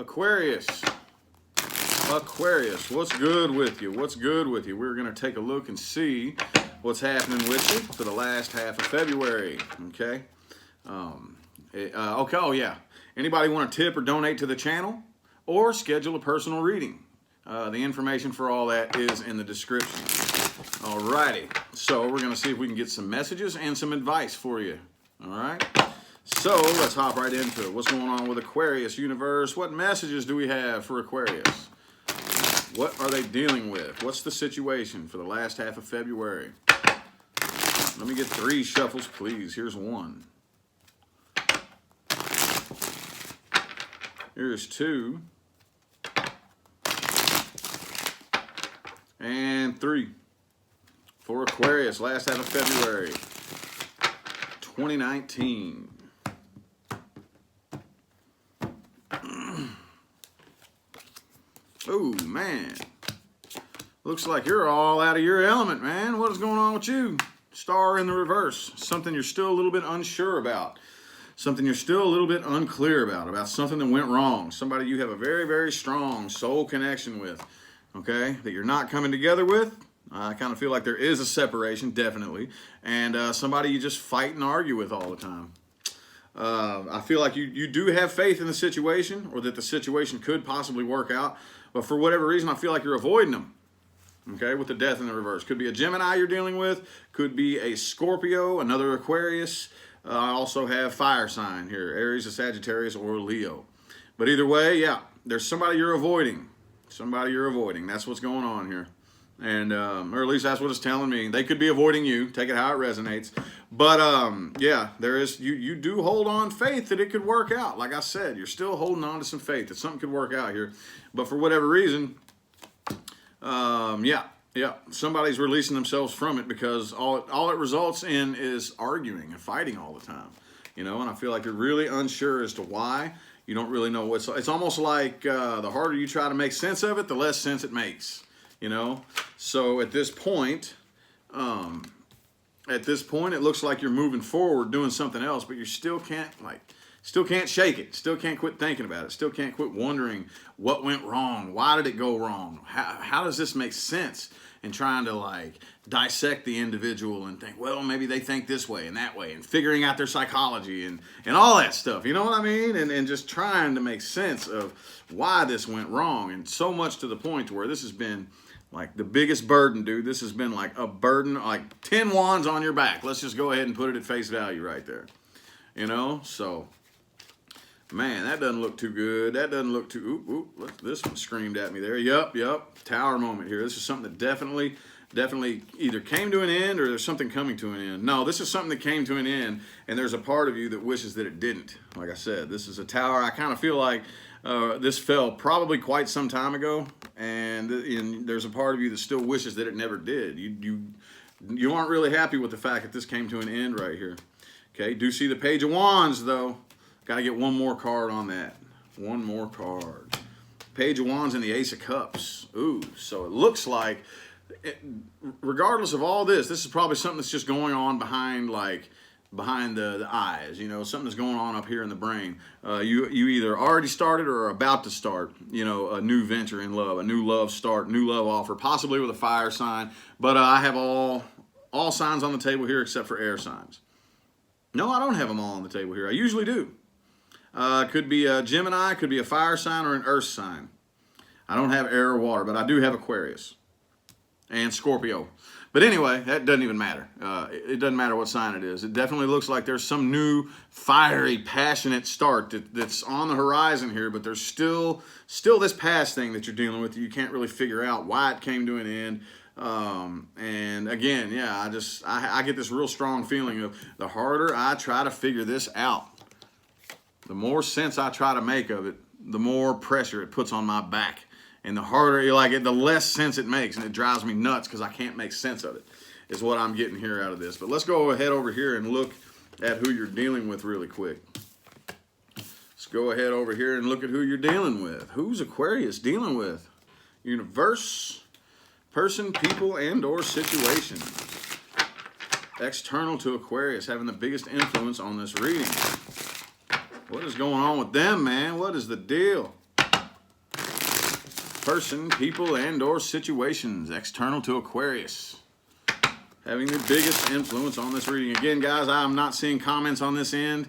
Aquarius. Aquarius, what's good with you? What's good with you? We're going to take a look and see what's happening with you for the last half of February. Okay. Okay. Oh, yeah. Anybody want to tip or donate to the channel or schedule a personal reading? The information for all that is in the description. Alrighty. So we're going to see if we can get some messages and some advice for you. All right. So let's hop right into it. What's going on with Aquarius universe? What messages do we have for Aquarius? What are they dealing with? What's the situation for the last half of February? Let me get 3 shuffles, please. Here's 1. Here's 2. And 3. For Aquarius, last half of February 2019. Oh, man. Looks like you're all out of your element, man. What is going on with you? Star in the reverse. Something you're still a little bit unsure about. Something you're still a little bit unclear about something that went wrong. Somebody you have a very, very strong soul connection with, okay, that you're not coming together with. I kind of feel like there is a separation, definitely. And somebody you just fight and argue with all the time. I feel like you do have faith in the situation, or that the situation could possibly work out. But for whatever reason, I feel like you're avoiding them. Okay, with the death in the reverse. Could be a Gemini you're dealing with. Could be a Scorpio, another Aquarius. I also have fire sign here, Aries, a Sagittarius, or Leo. But either way, yeah, there's somebody you're avoiding. Somebody you're avoiding. That's what's going on here. And, or at least that's what it's telling me. They could be avoiding you. Take it how it resonates. But, yeah, there is, you do hold on faith that it could work out. Like I said, you're still holding on to some faith that something could work out here. But for whatever reason, yeah, somebody's releasing themselves from it, because all it results in is arguing and fighting all the time. You know, and I feel like you're really unsure as to why. You don't really know what's, it's almost like the harder you try to make sense of it, the less sense it makes. You know, so at this point, it looks like you're moving forward, doing something else, but you still can't shake it. Still can't quit thinking about it. Still can't quit wondering what went wrong. Why did it go wrong? How does this make sense? And trying to dissect the individual and think, well, maybe they think this way and that way, and figuring out their psychology and all that stuff. You know what I mean? And just trying to make sense of why this went wrong. And so much to the point to where this has been like the biggest burden, dude. This has been like a burden, like 10 wands on your back. Let's just go ahead and put it at face value right there. You know, so, man, that doesn't look too good. That doesn't look too, this one screamed at me there. Yup, tower moment here. This is something that definitely either came to an end, or there's something coming to an end. No, this is something that came to an end, and there's a part of you that wishes that it didn't. Like I said, this is a tower. I kind of feel like this fell probably quite some time ago, and there's a part of you that still wishes that it never did. You aren't really happy with the fact that this came to an end right here. Okay, do see the Page of Wands, though. Got to get one more card on that. One more card. Page of Wands and the Ace of Cups. Ooh, so it looks like, regardless of all this, this is probably something that's just going on behind the eyes, you know, something that's going on up here in the brain. You either already started or are about to start, you know, a new venture in love, a new love start, new love offer, possibly with a fire sign. But I have all signs on the table here except for air signs. No, I don't have them all on the table here. I usually do. Could be a Gemini, could be a fire sign, or an earth sign. I don't have air or water, but I do have Aquarius and Scorpio. But anyway, that doesn't even matter. It doesn't matter what sign it is. It definitely looks like there's some new, fiery, passionate start that's on the horizon here, but there's still this past thing that you're dealing with that you can't really figure out why it came to an end. And again, yeah, I get this real strong feeling of the harder I try to figure this out, the more sense I try to make of it, the more pressure it puts on my back. And the harder you like it, the less sense it makes. And it drives me nuts because I can't make sense of it, is what I'm getting here out of this. But let's go ahead over here and look at who you're dealing with really quick. Let's go ahead over here and look at who you're dealing with. Who's Aquarius dealing with? Universe, person, people, and or situations. External to Aquarius, having the biggest influence on this reading. What is going on with them, man? What is the deal? person, people, and or situations external to Aquarius having the biggest influence on this reading. Again, guys, I'm not seeing comments on this end.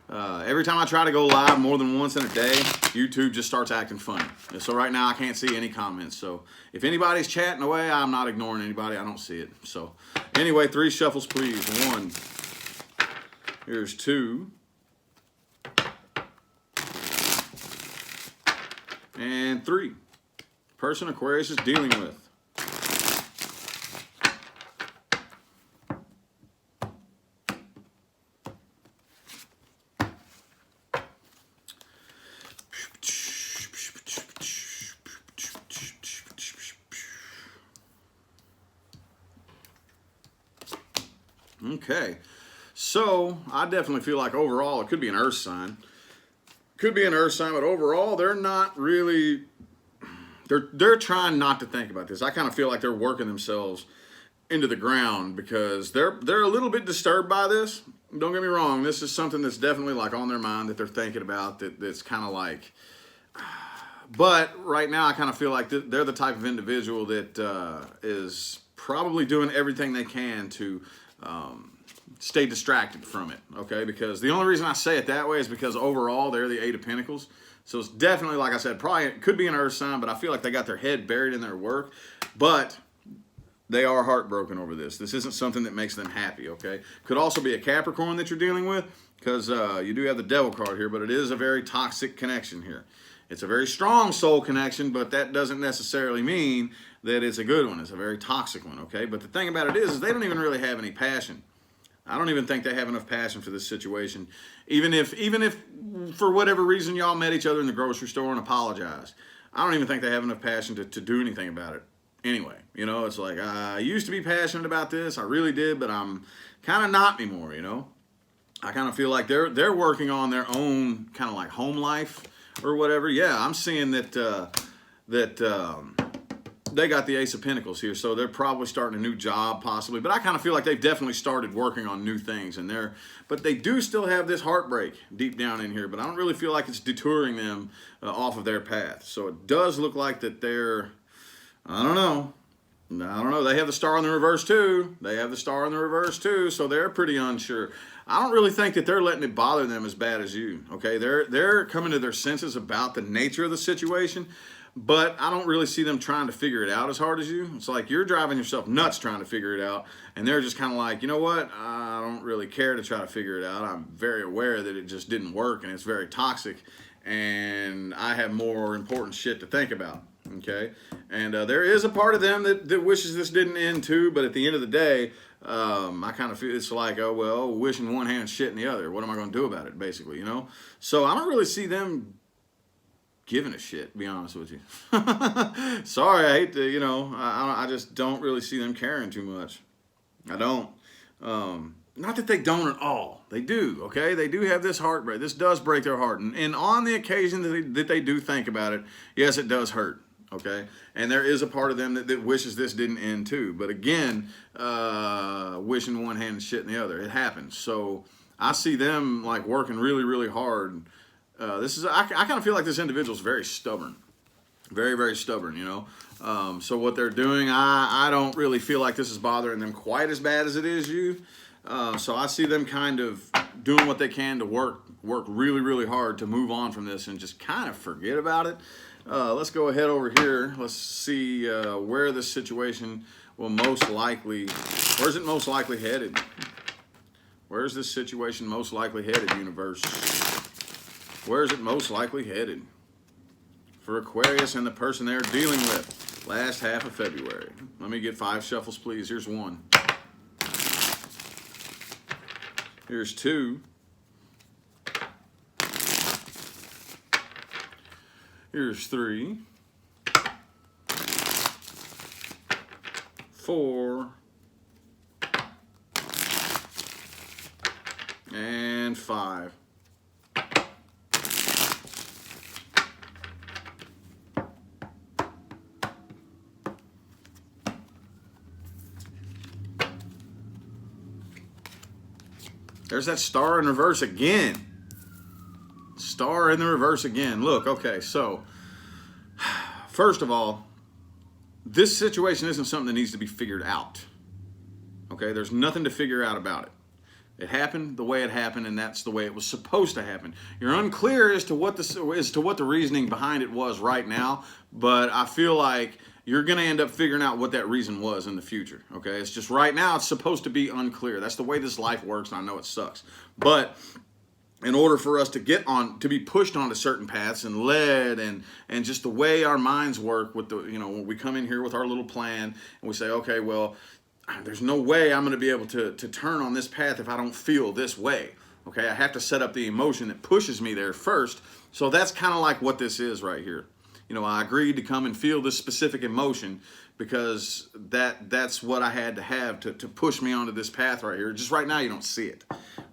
Every time I try to go live more than once in a day, YouTube just starts acting funny. So right now I can't see any comments. So if anybody's chatting away, I'm not ignoring anybody. I don't see it. So anyway, 3 shuffles, please. 1. Here's 2. And 3. Person Aquarius is dealing with. Okay, so I definitely feel like overall it could be an earth sign. Could be an earth sign, but overall they're not really, they're trying not to think about this. I kind of feel like they're working themselves into the ground because they're a little bit disturbed by this. Don't get me wrong, this is something that's definitely like on their mind that they're thinking about, that's kind of like, but right now I kind of feel like they're the type of individual that is probably doing everything they can to stay distracted from it, okay? Because the only reason I say it that way is because overall they're the 8 of Pentacles. So it's definitely, like I said, probably it could be an earth sign, but I feel like they got their head buried in their work. But they are heartbroken over this. This isn't something that makes them happy, okay? Could also be a Capricorn that you're dealing with because you do have the Devil card here, but it is a very toxic connection here. It's a very strong soul connection, but that doesn't necessarily mean that it's a good one. It's a very toxic one, okay? But the thing about it is they don't even really have any passion. I don't even think they have enough passion for this situation. Even if for whatever reason y'all met each other in the grocery store and apologized, I don't even think they have enough passion to do anything about it. Anyway, you know, it's like, I used to be passionate about this. I really did, but I'm kind of not anymore, you know? I kind of feel like they're working on their own kind of like home life or whatever. Yeah, I'm seeing that they got the Ace of Pentacles here, so they're probably starting a new job possibly. But I kind of feel like they've definitely started working on new things, but they do still have this heartbreak deep down in here. But I don't really feel like it's detouring them off of their path. So it does look like that they're, I don't know. They have the Star in the reverse too. So they're pretty unsure. I don't really think that they're letting it bother them as bad as you. Okay, they're coming to their senses about the nature of the situation. But I don't really see them trying to figure it out as hard as you. It's like you're driving yourself nuts trying to figure it out. And they're just kind of like, you know what? I don't really care to try to figure it out. I'm very aware that it just didn't work and it's very toxic. And I have more important shit to think about. Okay? And there is a part of them that wishes this didn't end too. But at the end of the day, I kind of feel it's like, oh, well, wishing one hand, shit in the other. What am I going to do about it, basically, you know? So I don't really see them giving a shit, to be honest with you. Sorry, I hate to, you know, I just don't really see them caring too much. I don't. Not that they don't at all. They do, okay? They do have this heartbreak. This does break their heart. And on the occasion that they do think about it, yes, it does hurt, okay? And there is a part of them that wishes this didn't end too. But again, wishing one hand and shit in the other. It happens. So I see them like working really, really hard. I kind of feel like this individual is very stubborn, very, very stubborn, you know. So what they're doing, I don't really feel like this is bothering them quite as bad as it is you. So I see them kind of doing what they can to work really, really hard to move on from this and just kind of forget about it. Let's go ahead over here. Let's see where this situation will most likely, where's it most likely headed? Where's this situation most likely headed, universe? Where is it most likely headed for Aquarius and the person they're dealing with last half of February? Let me get 5 shuffles, please. Here's 1. Here's 2. Here's 3. 4. And 5. There's that star in reverse again. Star in the reverse again. Look, okay, so First of all, this situation isn't something that needs to be figured out. Okay, there's nothing to figure out about it. It happened the way it happened, and that's the way it was supposed to happen. You're unclear as to what the reasoning behind it was right now, but I feel like you're going to end up figuring out what that reason was in the future. Okay, it's just right now it's supposed to be unclear. That's the way this life works, and I know it sucks. But in order for us to to be pushed onto certain paths and led, and just the way our minds work with when we come in here with our little plan and we say, okay, well, there's no way I'm going to be able to turn on this path if I don't feel this way. Okay, I have to set up the emotion that pushes me there first. So that's kind of like what this is right here. I agreed to come and feel this specific emotion because that's what I had to have to push me onto this path right here. Just right now you don't see it.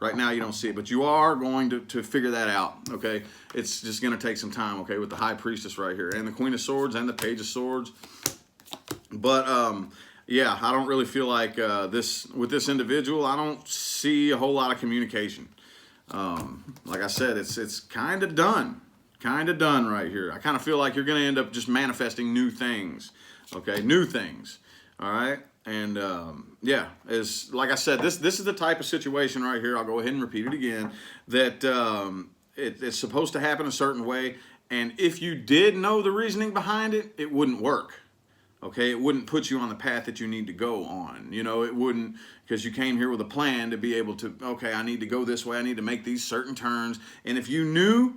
Right now you don't see it, but you are going to figure that out. Okay, it's just going to take some time. Okay, with the High Priestess right here and the Queen of Swords and the Page of Swords. But yeah, I don't really feel like with this individual, I don't see a whole lot of communication. Like I said, it's kind of done right here. I kind of feel like you're going to end up just manifesting new things. Okay, new things. All right, and yeah, like I said, this is the type of situation right here. I'll go ahead and repeat it again. That it's supposed to happen a certain way, and if you did know the reasoning behind it, it wouldn't work. Okay, it wouldn't put you on the path that you need to go on. It wouldn't, because you came here with a plan to be able to, okay, I need to go this way. I need to make these certain turns. And if you knew,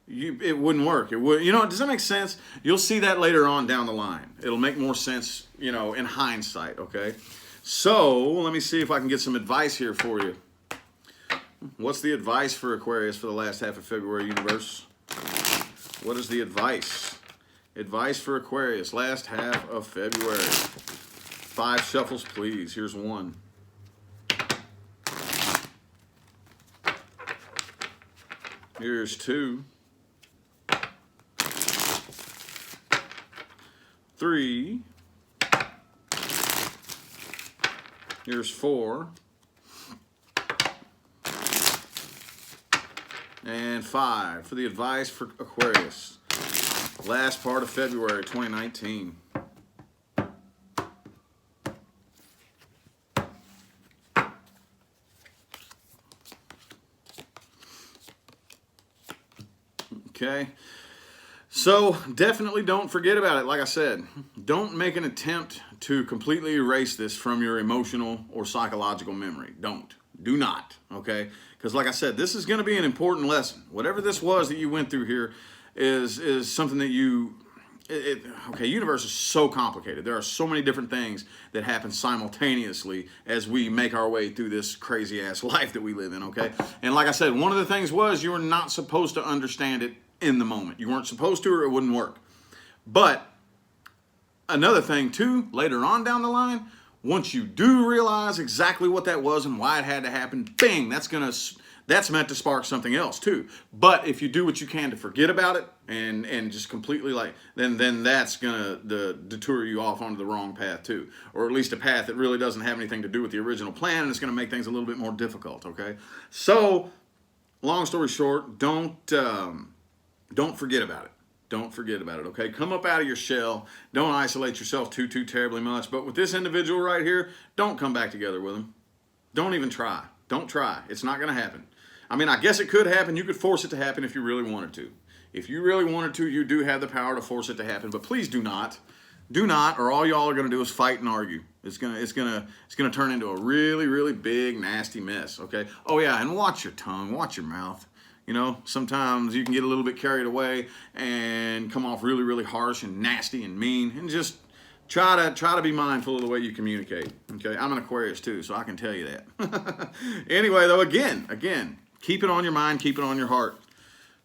it wouldn't work. It would, does that make sense? You'll see that later on down the line. It'll make more sense, in hindsight, okay? So, let me see if I can get some advice here for you. What's the advice for Aquarius for the last half of February, universe? What is the advice? Advice for Aquarius, last half of February. 5 shuffles, please. Here's 1. Here's 2. 3. Here's 4. And 5 for the advice for Aquarius. Last part of February 2019. Okay. So definitely don't forget about it. Like I said, don't make an attempt to completely erase this from your emotional or psychological memory. Do not. Okay. Because like I said, this is going to be an important lesson. Whatever this was that you went through here is something that okay, universe is so complicated. There are so many different things that happen simultaneously as we make our way through this crazy ass life that we live in, okay? And like I said, one of the things was you were not supposed to understand it in the moment. You weren't supposed to, or it wouldn't work. But another thing too, later on down the line, once you do realize exactly what that was and why it had to happen, bang, that's meant to spark something else too. But if you do what you can to forget about it and just completely then that's gonna detour you off onto the wrong path too, or at least a path that really doesn't have anything to do with the original plan, and it's gonna make things a little bit more difficult. Okay, so long story short, don't forget about it. Don't forget about it. Okay, come up out of your shell. Don't isolate yourself too terribly much. But with this individual right here, don't come back together with him. Don't even try. Don't try. It's not gonna happen. I mean, I guess it could happen. You could force it to happen if you really wanted to. If you really wanted to, you do have the power to force it to happen. But please do not. Do not, or all y'all are going to do is fight and argue. It's gonna turn into a really big nasty mess. Okay. Oh yeah, and watch your tongue. Watch your mouth. Sometimes you can get a little bit carried away and come off really harsh and nasty and mean. And just try to be mindful of the way you communicate. Okay. I'm an Aquarius too, so I can tell you that. Anyway, though, again. Keep it on your mind, keep it on your heart.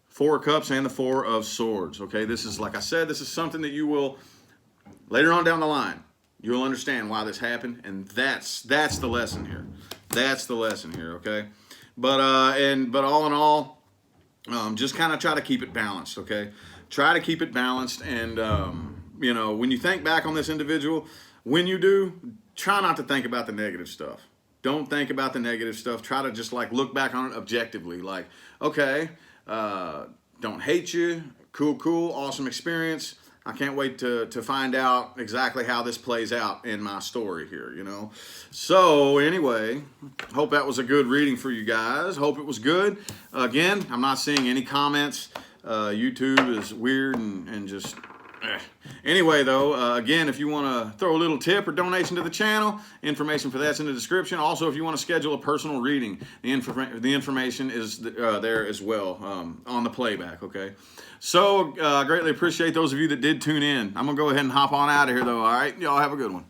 4 of Cups and the 4 of Swords. Okay, this is, like I said, this is something that you will, later on down the line, you'll understand why this happened, and that's the lesson here. That's the lesson here, okay? But all in all, just kind of try to keep it balanced, okay? Try to keep it balanced, and, when you think back on this individual, when you do, try not to think about the negative stuff. Don't think about the negative stuff. Try to just look back on it objectively. Okay, don't hate you. Cool, awesome experience. I can't wait to find out exactly how this plays out in my story here, you know. So anyway, hope that was a good reading for you guys. Hope it was good. Again, I'm not seeing any comments. YouTube is weird and just... Anyway, though, again, if you want to throw a little tip or donation to the channel, information for that's in the description. Also, if you want to schedule a personal reading, the information is there as well on the playback, okay? So, I greatly appreciate those of you that did tune in. I'm going to go ahead and hop on out of here, though, all right? Y'all have a good one.